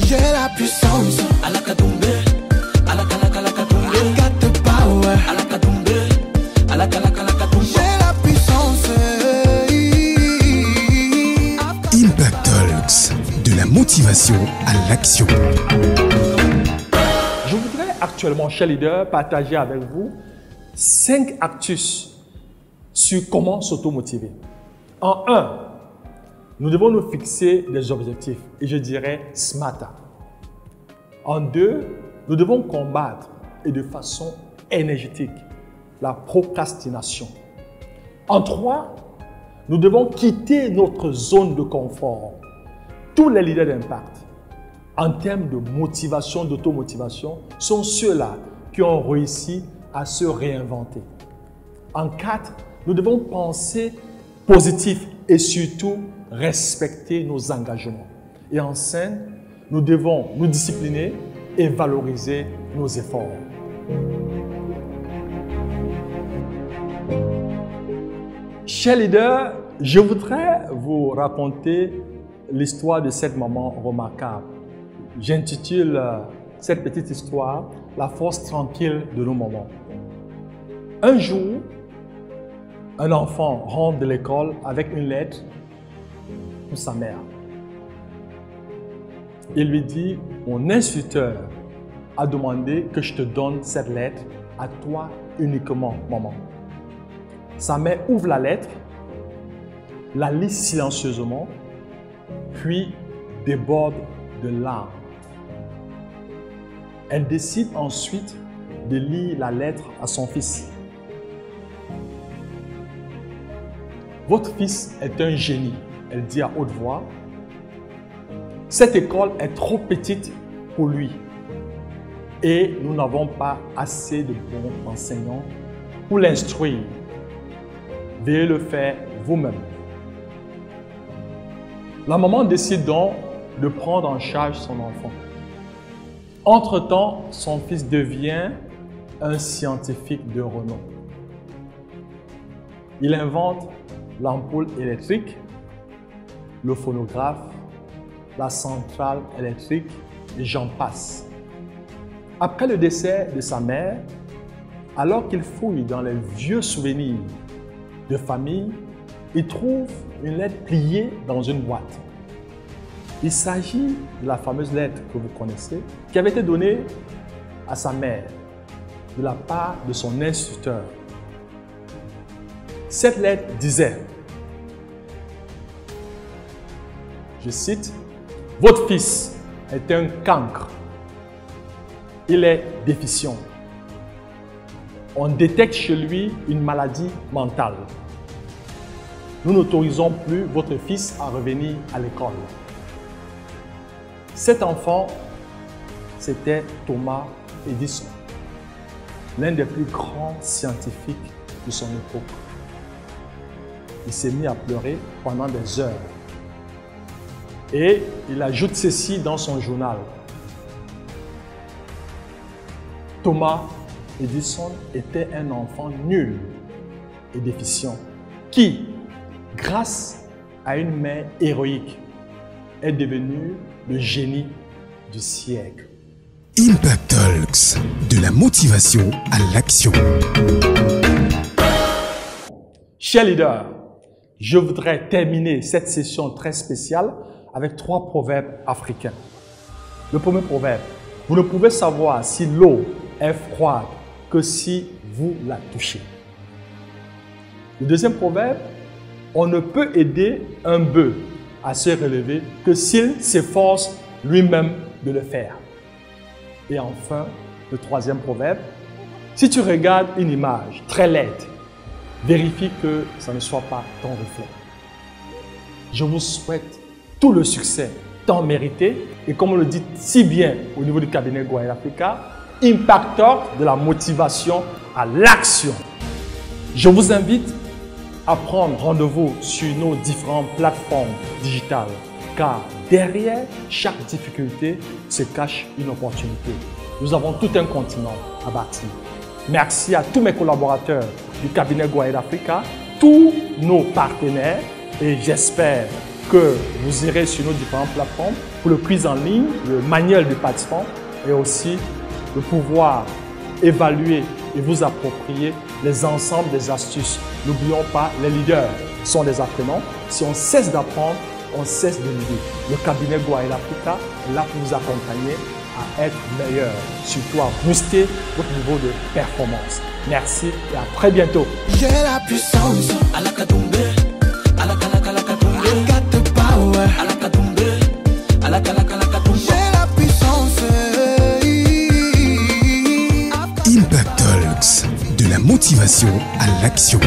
J'ai la puissance. Alakadoumbe, alakalakaladoumbe. I got the power. Alakadoumbe, alakalakaladoumbe. J'ai la puissance. Impact Talks, de la motivation à l'action. Je voudrais actuellement, chers leaders, partager avec vous 5 astuces sur comment s'automotiver. En 1, nous devons nous fixer des objectifs, et je dirais SMART. En 2, nous devons combattre, et de façon énergétique, la procrastination. En 3, nous devons quitter notre zone de confort. Tous les leaders d'impact, en termes de motivation, d'automotivation, sont ceux-là qui ont réussi à se réinventer. En 4, nous devons penser positif et surtout respecter nos engagements. Et en 5, nous devons nous discipliner et valoriser nos efforts. Chers leaders, je voudrais vous raconter l'histoire de cette maman remarquable. J'intitule cette petite histoire « La force tranquille de nos mamans ». Un jour, un enfant rentre de l'école avec une lettre pour sa mère. Il lui dit « Mon instituteur a demandé que je te donne cette lettre à toi uniquement, maman. » Sa mère ouvre la lettre, la lit silencieusement, puis déborde de larmes. Elle décide ensuite de lire la lettre à son fils. « Votre fils est un génie », elle dit à haute voix. « Cette école est trop petite pour lui et nous n'avons pas assez de bons enseignants pour l'instruire. Veuillez le faire vous-même. » La maman décide donc de prendre en charge son enfant. Entre-temps, son fils devient un scientifique de renom. Il invente l'ampoule électrique, le phonographe, la centrale électrique et j'en passe. Après le décès de sa mère, alors qu'il fouille dans les vieux souvenirs de famille, il trouve une lettre pliée dans une boîte. Il s'agit de la fameuse lettre que vous connaissez, qui avait été donnée à sa mère de la part de son instituteur. Cette lettre disait, je cite, « Votre fils est un cancre. Il est déficient. On détecte chez lui une maladie mentale. Nous n'autorisons plus votre fils à revenir à l'école. » Cet enfant, c'était Thomas Edison, l'un des plus grands scientifiques de son époque. Il s'est mis à pleurer pendant des heures. Et il ajoute ceci dans son journal. Thomas Edison était un enfant nul et déficient qui, grâce à une mère héroïque, est devenu le génie du siècle. Impact Talks, de la motivation à l'action. Chers leaders, je voudrais terminer cette session très spéciale avec 3 proverbes africains. Le premier proverbe, vous ne pouvez savoir si l'eau est froide que si vous la touchez. Le deuxième proverbe, on ne peut aider un bœuf à se relever que s'il s'efforce lui-même de le faire. Et enfin, le troisième proverbe, si tu regardes une image très laide, vérifie que ça ne soit pas ton reflet. Je vous souhaite tout le succès tant mérité et comme on le dit si bien au niveau du cabinet Goaïd Africa, impacteur de la motivation à l'action. Je vous invite à prendre rendez-vous sur nos différentes plateformes digitales car derrière chaque difficulté se cache une opportunité. Nous avons tout un continent à bâtir. Merci à tous mes collaborateurs du cabinet Goaïd Africa, tous nos partenaires et j'espère que vous irez sur nos différentes plateformes pour pour le quiz en ligne, le manuel du participant et aussi de pouvoir évaluer et vous approprier les ensembles des astuces. N'oublions pas, les leaders sont des apprenants. Si on cesse d'apprendre, on cesse de leader. Le cabinet Gouaïl Africa est là pour vous accompagner à être meilleur, surtout à booster votre niveau de performance. Merci et à très bientôt. J'ai la puissance à la Kadoumbe, à la Kalakalakoumbe. I got the power à la Kadoumbe, à la Kalakalakoumbe. J'ai la puissance. Impact Talks, de la motivation à l'action.